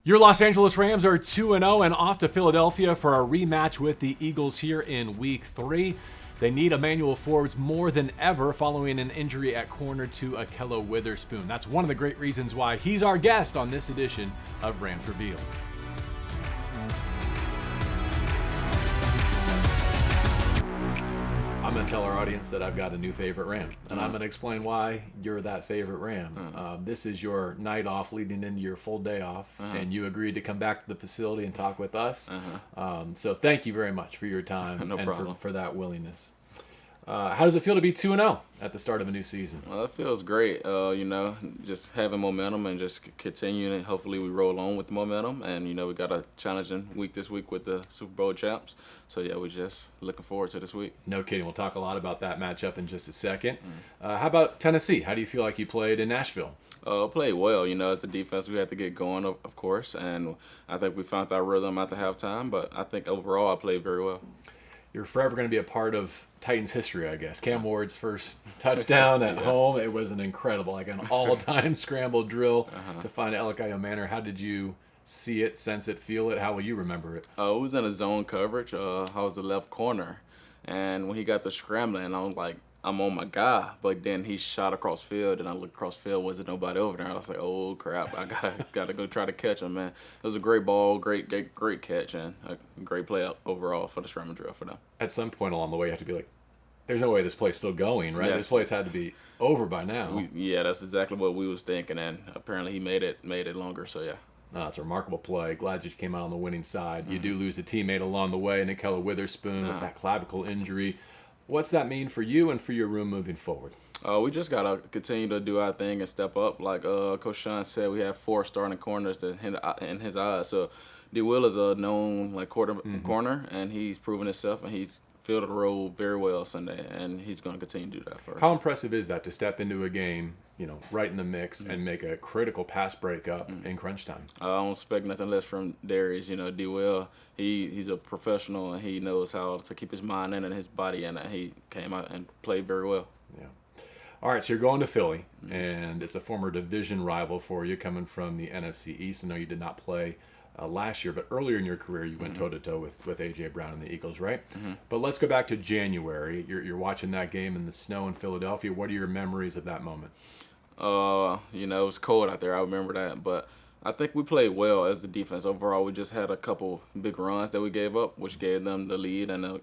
Your Los Angeles Rams are 2-0 and off to Philadelphia for a rematch with the Eagles here in Week 3. They need Emmanuel Forbes more than ever following an injury at corner to Ahkello Witherspoon. That's one of the great reasons why he's our guest on this edition of Rams Revealed. I'm going to tell our audience that I've got a new favorite Ram, and I'm going to explain why you're that favorite Ram. This is your night off leading into your full day off, and you agreed to come back to the facility and talk with us. So thank you very much for your time No and problem. for that willingness. How does it feel to be 2-0 at the start of a new season? Well, it feels great, just having momentum and just continuing, and hopefully we roll on with the momentum. And, we got a challenging week this week with the Super Bowl champs. So, yeah, we're just looking forward to this week. No kidding. We'll talk a lot about that matchup in just a second. How about Tennessee? How do you feel like you played in Nashville? Played well. As a defense, we had to get going, of course. And I think we found our rhythm at the halftime. But I think overall I played very well. You're forever going to be a part of Titans history, I guess. Cam Ward's first touchdown at home, it was an incredible, an all-time scramble drill to find Ahkello Manor. How did you see it, sense it, feel it? How will you remember it? It was in a zone coverage. I was the left corner. And when he got the scrambling, I was like, I'm on my guy. But then he shot across field, and I looked across field, wasn't nobody over there. I was like, oh, crap, I gotta go try to catch him, man. It was a great ball, great catch, and a great play overall for the scramble drill for them. At some point along the way, you have to be like, there's no way this play's still going, right? Yes. This place had to be over by now. That's exactly what we was thinking, and apparently he made it longer, so yeah. It's a remarkable play. Glad you came out on the winning side. You do lose a teammate along the way, Ahkello Witherspoon with that clavicle injury. What's that mean for you and for your room moving forward? We just got to continue to do our thing and step up. Like Coach Sean said, we have 4 starting corners in his eyes. So D. Will is a known corner, and he's proven himself, and he's filled the role very well Sunday, and he's going to continue to do that for us. How impressive is that to step into a game, right in the mix and make a critical pass breakup in crunch time? I don't expect nothing less from Darious. D. Will, he's a professional, and he knows how to keep his mind in and his body in, and he came out and played very well. Yeah. All right, so you're going to Philly, and it's a former division rival for you coming from the NFC East. I know you did not play last year, but earlier in your career you went toe-to-toe with A.J. Brown and the Eagles, right? But let's go back to January. You're watching that game in the snow in Philadelphia. What are your memories of that moment? It was cold out there. I remember that. But I think we played well as the defense. Overall, we just had a couple big runs that we gave up, which gave them the lead and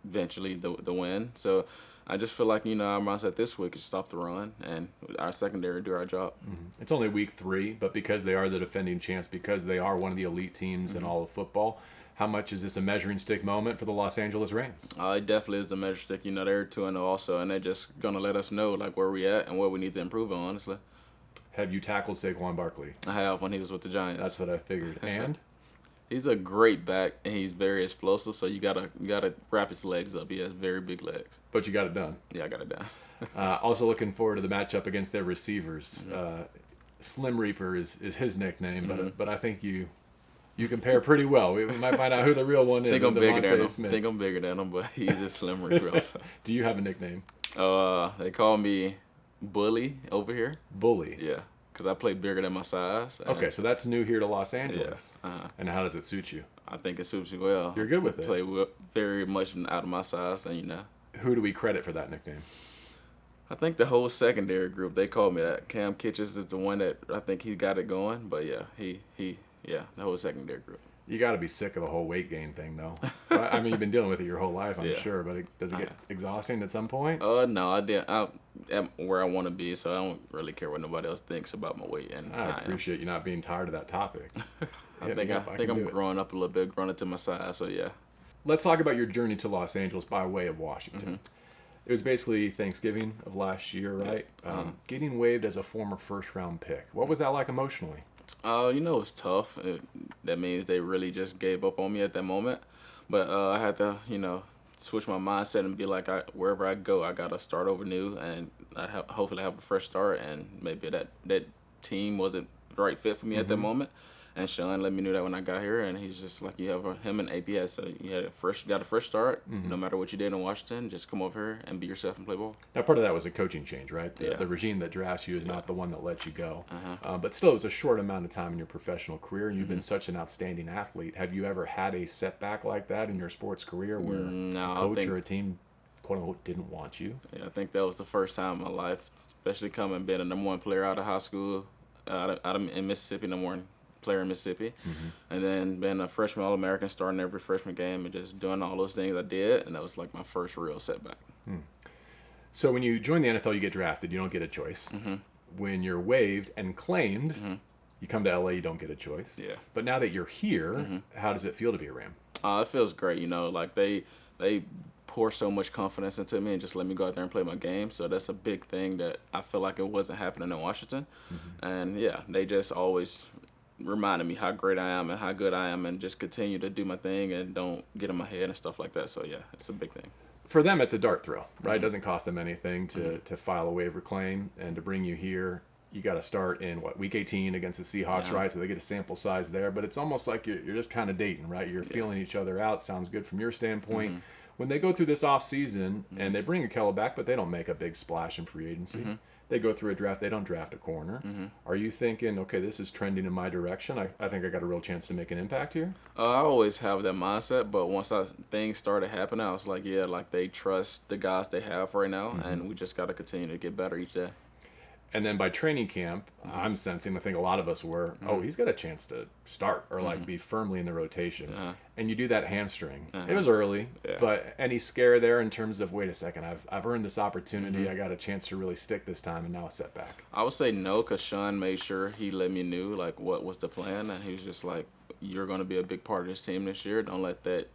eventually the win. So I just feel like, our mindset this week is stop the run and our secondary do our job. It's only week 3, but because they are the defending champs, because they are one of the elite teams in all of football, how much is this a measuring stick moment for the Los Angeles Rams? It definitely is a measuring stick. They're 2-0 also, and they're just going to let us know where we at and what we need to improve on, honestly. Have you tackled Saquon Barkley? I have when he was with the Giants. That's what I figured. And? He's a great back, and he's very explosive, so you gotta wrap his legs up. He has very big legs. But you got it done. Yeah, I got it done. Also looking forward to the matchup against their receivers. Slim Reaper is his nickname, but I think you compare pretty well. We might find out who the real one is. Think I'm bigger than him, but he's a Slim Reaper also. Do you have a nickname? They call me Bully over here. Bully? Yeah. Because I play bigger than my size. Okay, so that's new here to Los Angeles. Yeah. And how does it suit you? I think it suits me well. You're good with it. Play very much out of my size, and Who do we credit for that nickname? I think the whole secondary group, they call me that. Cam Kitchens is the one that I think he got it going. But yeah, the whole secondary group. You got to be sick of the whole weight gain thing, though. I mean, you've been dealing with it your whole life, I'm sure. But does it get exhausting at some point? No, I'm where I want to be, so I don't really care what nobody else thinks about my weight. And I appreciate you not being tired of that topic. I think I'm growing up a little bit, growing into my size, so yeah. Let's talk about your journey to Los Angeles by way of Washington. It was basically Thanksgiving of last year, right? Getting waived as a former first-round pick. What was that like emotionally? It was tough. That means they really just gave up on me at that moment. But I had to, switch my mindset and be like, wherever I go, I got to start over new and hopefully have a fresh start. And maybe that team wasn't the right fit for me at that moment. And Sean let me know that when I got here, and he's just like, you have him and APS, so you got a fresh start. No matter what you did in Washington, just come over here and be yourself and play ball. Now, part of that was a coaching change, right? The regime that drafts you is not the one that lets you go. But still, it was a short amount of time in your professional career, and you've been such an outstanding athlete. Have you ever had a setback like that in your sports career where a coach or a team, quote unquote, didn't want you? Yeah, I think that was the first time in my life, especially coming being a number one player out of high school, in Mississippi, number one player in Mississippi, and then being a freshman All-American, starting every freshman game and just doing all those things I did, and that was like my first real setback. So when you join the NFL, you get drafted. You don't get a choice. When you're waived and claimed, you come to LA, you don't get a choice. Yeah. But now that you're here, how does it feel to be a Ram? It feels great, like they pour so much confidence into me and just let me go out there and play my game. So that's a big thing that I feel like it wasn't happening in Washington. And yeah, they just always reminded me how great I am and how good I am, and just continue to do my thing and don't get in my head and stuff like that. So yeah, it's a big thing. For them, it's a dart throw, right? It doesn't cost them anything to file a waiver claim, and to bring you here, you got to start in week 18 against the Seahawks, right? So they get a sample size there, but it's almost like you're just kind of dating, right? You're feeling each other out. Sounds good from your standpoint. When they go through this off season and they bring Ahkello back, but they don't make a big splash in free agency. They go through a draft. They don't draft a corner. Are you thinking, okay, this is trending in my direction? I think I got a real chance to make an impact here? I always have that mindset, but once things started happening, I was like, yeah, like they trust the guys they have right now, and we just got to continue to get better each day. And then by training camp, I'm sensing, I think a lot of us were, he's got a chance to start or be firmly in the rotation. And you do that hamstring. It was early, but any scare there in terms of, wait a second, I've earned this opportunity. I got a chance to really stick this time, and now a setback. I would say no, because Sean made sure he let me know like what was the plan, and he was just like, you're going to be a big part of this team this year. Don't let that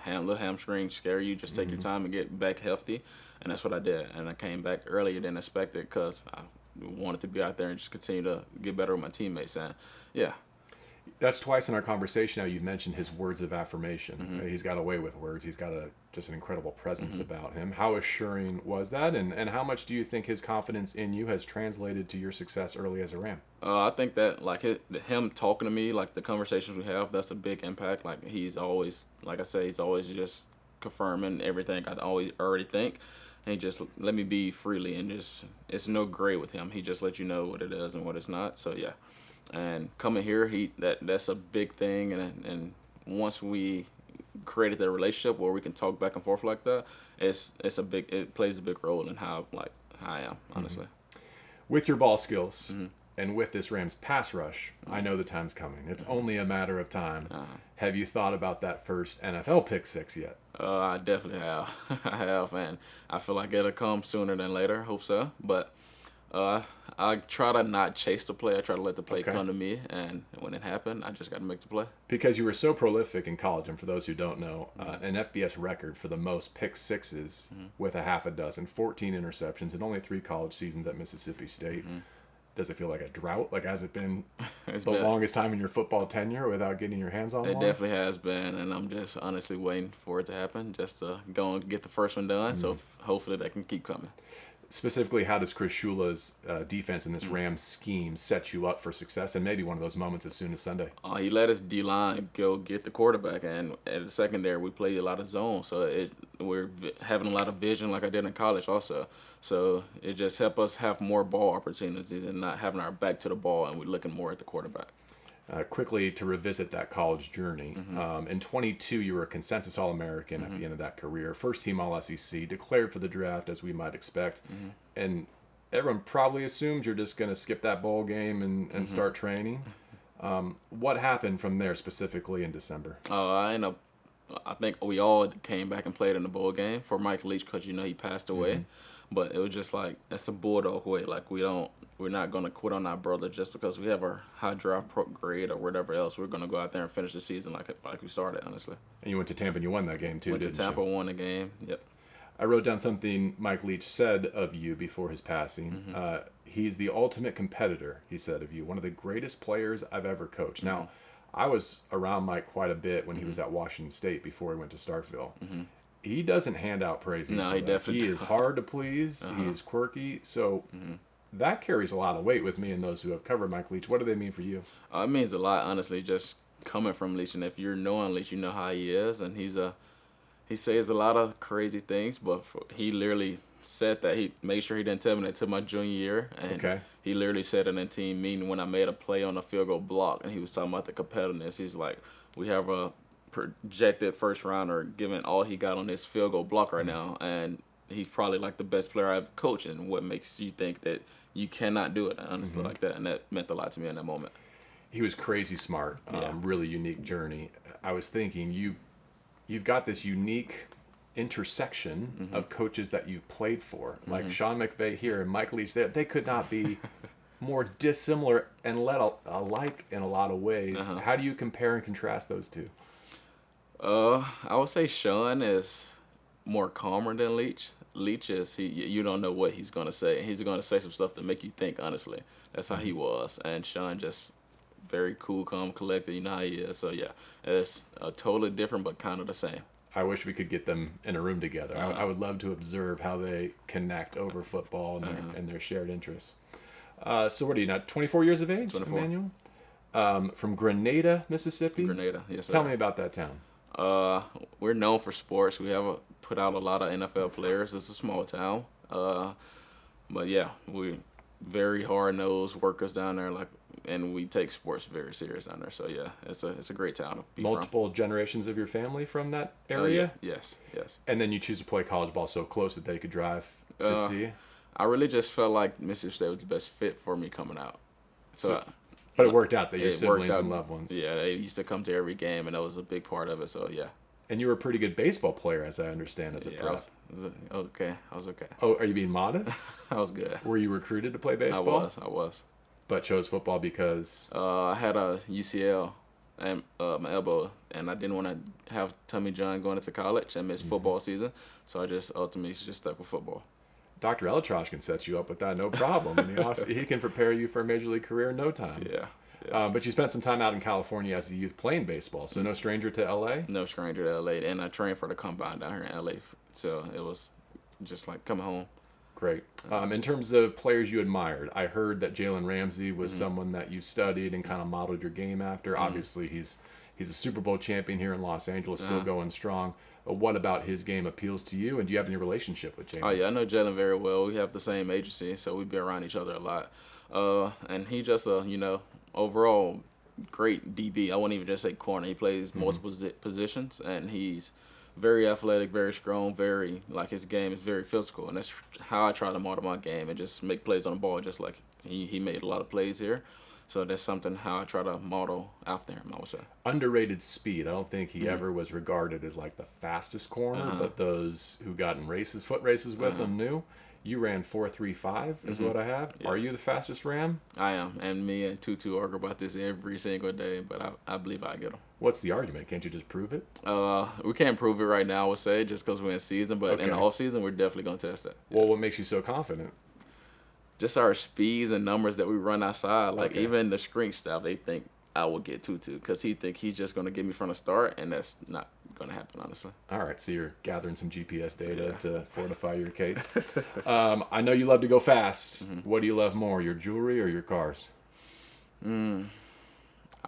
little hamstring scare you. Just take your time and get back healthy. And that's what I did. And I came back earlier than expected because I wanted to be out there and just continue to get better with my teammates. And yeah. That's twice in our conversation now you've mentioned his words of affirmation. He's got a way with words. He's got just an incredible presence about him. How assuring was that, and how much do you think his confidence in you has translated to your success early as a Ram? I think that like him talking to me, like the conversations we have, that's a big impact. Like he's always, like I say, he's always just confirming everything I already think. And he just let me be freely, and just it's no gray with him. He just let you know what it is and what it's not. So yeah. And coming here, that's a big thing, and once we created that relationship where we can talk back and forth like that, it plays a big role in how I am, honestly. With your ball skills and with this Rams pass rush, I know the time's coming. It's only a matter of time. Have you thought about that first NFL pick six yet? I definitely have. I have, and I feel like it'll come sooner than later. Hope so, but. I try to not chase the play. I try to let the play come to me, and when it happened, I just got to make the play. Because you were so prolific in college, and for those who don't know, an FBS record for the most pick sixes with a half a dozen, 14 interceptions, and only 3 college seasons at Mississippi State. Does it feel like a drought? Like, has it been longest time in your football tenure without getting your hands on one? It definitely has been, and I'm just honestly waiting for it to happen, just to go and get the first one done, so hopefully that can keep coming. Specifically, how does Chris Shula's defense in this Rams scheme set you up for success, and maybe one of those moments as soon as Sunday? He let his D-line go get the quarterback, and at the secondary, we play a lot of zone, so we're having a lot of vision like I did in college also. So it just helped us have more ball opportunities and not having our back to the ball, and we're looking more at the quarterback. Quickly to revisit that college journey. In 22, you were a consensus All-American at the end of that career. First team All-SEC, declared for the draft as we might expect. And everyone probably assumes you're just going to skip that bowl game and start training. What happened from there specifically in December? I think we all came back and played in the bowl game for Mike Leach because, he passed away. But it was just like, that's a bulldog way. Like, we're not going to quit on our brother just because we have our high draft grade or whatever else. We're going to go out there and finish the season like we started, honestly. And you went to Tampa and you won that game too, didn't you? Went to Tampa, won the game, yep. I wrote down something Mike Leach said of you before his passing. He's the ultimate competitor, he said of you. One of the greatest players I've ever coached. Now, I was around Mike quite a bit when he was at Washington State before he went to Starkville. He doesn't hand out praise. No, he definitely He is hard to please. He's quirky. So that carries a lot of weight with me and those who have covered Mike Leach. What do they mean for you? It means a lot, honestly, just coming from Leach. And if you're knowing Leach, you know how he is. And he says a lot of crazy things, but he literally said that he made sure he didn't tell me that until my junior year. And he literally said it in a team meeting when I made a play on a field goal block, and he was talking about the competitiveness. He's like, we have a projected first rounder given all he got on this field goal block right now, and he's probably like the best player I've coached. And what makes you think that you cannot do it, honestly, like that? And that meant a lot to me in that moment. He was crazy smart, really unique journey. I was thinking, you've got this unique intersection of coaches that you've played for, like Sean McVay here and Mike Leach there. They could not be more dissimilar and alike in a lot of ways. How do you compare and contrast those two? I would say Sean is more calmer than Leach. Leach is you don't know what he's gonna say. He's gonna say some stuff to make you think. Honestly, that's how he was. And Sean just very cool, calm, collected. You know how he is. So yeah, it's totally different, but kind of the same. I wish we could get them in a room together. I would love to observe how they connect over football and their shared interests. So what are you now? 24 years of age, 24. Emmanuel? From Grenada, Mississippi? Grenada, yes, sir. Tell me about that town. We're known for sports. We have put out a lot of NFL players. It's a small town. But yeah, we very hard-nosed workers down there, and we take sports very serious down there. So yeah, it's a great town to be Multiple generations of your family from that area? Yes. And then you choose to play college ball so close that they could drive to see you? I really just felt like Mississippi State was the best fit for me coming out. But it worked out that your siblings and loved ones. Yeah, they used to come to every game, and that was a big part of it. So yeah. And you were a pretty good baseball player, as I understand, as a pro. I was okay. Oh, are you being modest? I was good. Were you recruited to play baseball? I was. But chose football because? I had a UCL and my elbow, and I didn't want to have Tommy John going into college and miss football season, so I just ultimately just stuck with football. Dr. Elitrosh can set you up with that, no problem. He can prepare you for a major league career in no time. Yeah. But you spent some time out in California as a youth playing baseball, so no stranger to LA? No stranger to LA, and I trained for the combine down here in LA, so it was just like coming home. Great. In terms of players you admired, I heard that Jalen Ramsey was someone that you studied and kind of modeled your game after. Obviously, he's a Super Bowl champion here in Los Angeles, still going strong. What about his game appeals to you, and do you have any relationship with Jalen? Oh, yeah, I know Jalen very well. We have the same agency, so we be around each other a lot. And he just overall great DB. I wouldn't even just say corner. He plays multiple positions, and he's very athletic, very strong, his game is very physical. And that's how I try to model my game and just make plays on the ball, just like he made a lot of plays here. So that's something how I try to model after him, I would say. Underrated speed. I don't think he ever was regarded as like the fastest corner, but those who got in foot races with him knew. You ran 4.35 is what I have. Yeah. Are you the fastest Ram? I am, and me and Tutu argue about this every single day, but I believe I get him. What's the argument? Can't you just prove it? We can't prove it right now, I would say, just because we're in season, but in the off season, we're definitely going to test that. Well, what makes you so confident? Just our speeds and numbers that we run outside. Even the screen staff, they think I will get Tutu because he think he's just going to get me from the start, and that's not going to happen, honestly. All right, so you're gathering some GPS data to fortify your case. I know you love to go fast. What do you love more, your jewelry or your cars? I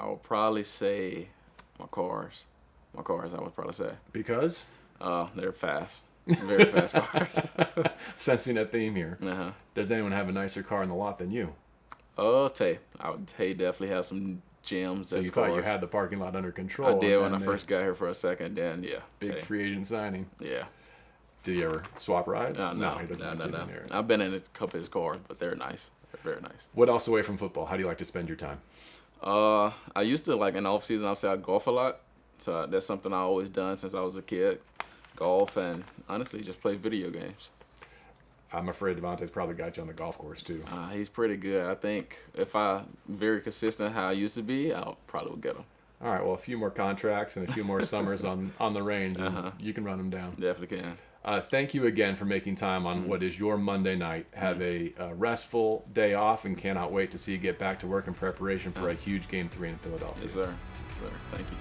would probably say my cars. My cars, I would probably say. Because? They're fast. Very fast cars. Sensing a theme here. Does anyone have a nicer car in the lot than you? Tay definitely has some gems. So you thought you had the parking lot under control. I did when I first got here for a second. Then big Tay. Free agent signing. Yeah. Did you ever swap rides? No. He doesn't. I've been in a couple of his cars, but they're nice. They're very nice. What else away from football? How do you like to spend your time? I used to, in the off season, I'd golf a lot. So that's something I always done since I was a kid. Golf and honestly just play video games. I'm afraid Davante's probably got you on the golf course too. He's pretty good. I think if I'm very consistent how I used to be, I'll probably get him. All right. Well, a few more contracts and a few more summers on the range, and you can run them down. Definitely can. Thank you again for making time on what is your Monday night. Have a restful day off, and cannot wait to see you get back to work in preparation for a huge Game 3 in Philadelphia. Yes, sir. Thank you.